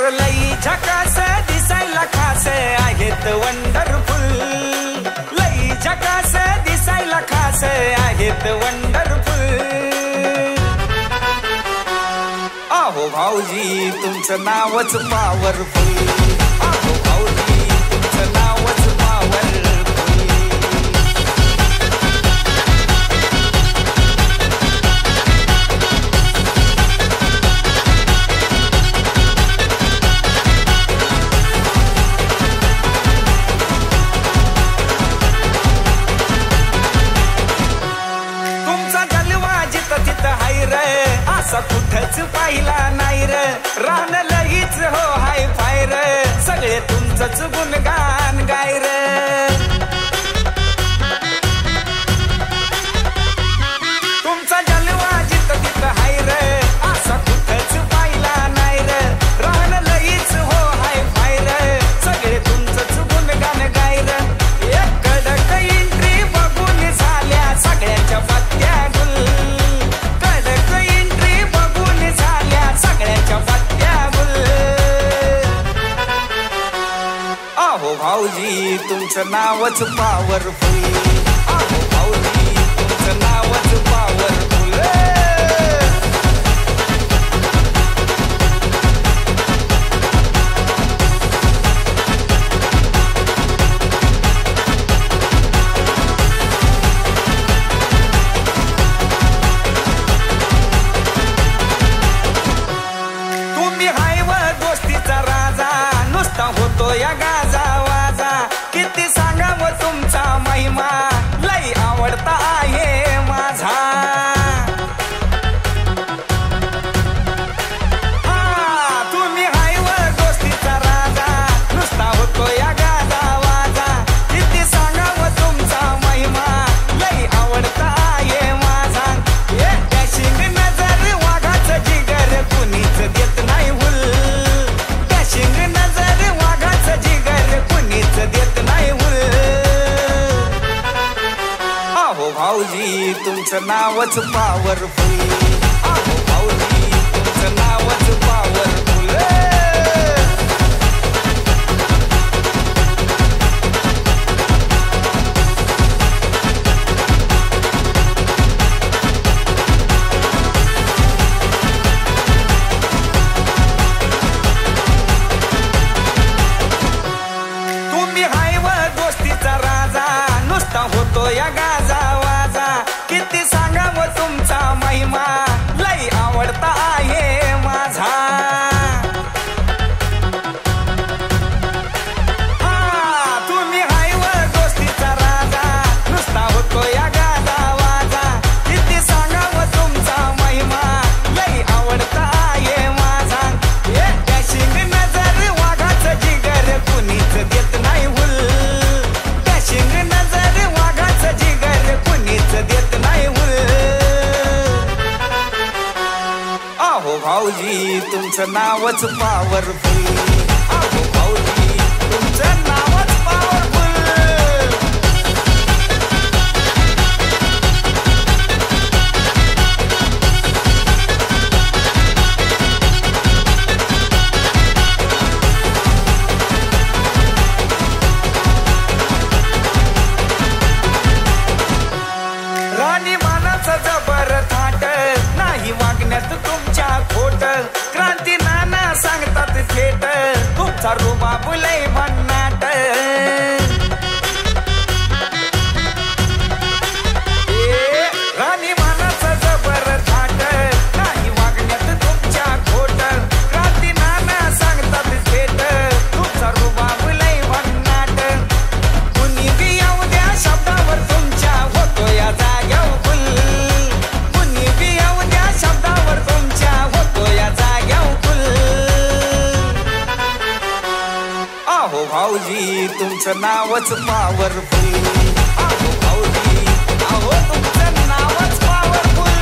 लई झकास दिसायला खास आहेत वंडरफुल, लई झकास दिसायला खास आहेत वंडरफुल। आहो भाऊजी तुमचं नावच पॉवरफुल, आहो भाऊजी तुमचं नावच पॉवरफुल। असा कुठंच पाहिला नाही रे, राहणं लगीच हो हाय फाय रे, सगळे तुमचंच गुणगान गाय रे। तुमचा जलवा जिथं तिथं हाय रे, असा कुठंच पाहिला नाही रे, राहणं लगीच हो हाय फाय रे, सगळे तुमचंच गुणगान गाय रे। एक कडक एंट्री बघून झाल्या सगळ्यांच्या पत्त्या गुल, आहो भाऊजी तुमचं नावच पॉवरफुल, आहो भाऊजी तुमचं नावच पॉवरफुल। तुम्ही हाय व दोस्तीचा राजा, नुसता होतो या गाजा वाजा, किती सांगावं तुमचा महिमा, लई आवडता आहे माझा। हा तुम्ही हाय व दोस्तीचा राजा, नुसता होतो या गाजा वाजा, किती सांगावं तुमचा महिमा, लई आवडता आहे माझा। डॅशिंग नजर वाघाचं जिगर कुणीच देत नाही हुल, डॅशिंग नजर वाघाचं जिगर कुणीच देत नाही हुल। आहो भाऊजी तुमचं नावच पॉवरफुल, आहो भाऊजी तुमचं नावच पॉवरफुल। तुम्ही हाय व दोस्तीचा राजा, नुसता होतो या गाजा वाजा, किती सांगावं तुमचा महिमा, लई आवडता आहे माझा। हा तुम्ही हाय व दोस्तीचा राजा, नुसता होतो या गाजा वाजा, किती सांगावं तुमचा महिमा, लई आवडता आहे माझा। डॅशिंग नजर वाघाचं जिगर कुणीच देत नाही हुल, डॅशिंग नजर वाघाचं जिगर कुणीच देत नाही हुल। आहो भाऊजी तुमचं नावच पॉवरफुल, आहो भाऊजी तुमचं नावच पॉवरफुल। राणी मानाचं जबर थाट, नाही वागण्यात तुमच्या खोट, क्रांती नाना सांगतात थेट, तुमचा रुबाब लय भन्नाट। राणी मानाचं जबर थाट, नाही वागण्यात तुमच्या खोट, क्रांती नाना सांगतात थेट, तुमचा रुबाब लय भन्नाट। कुणी बी येऊ द्या शब्दावर तुमच्या होतो या जाग्यावर फुल, कुणी बी येऊ द्या शब्दावर तुमच्या होतो या जाग्यावर फुल। आहो भाऊजी तुमचं नावच पॉवरफुल, आहो भाऊजी आहो तुमचं नावच पॉवरफुल।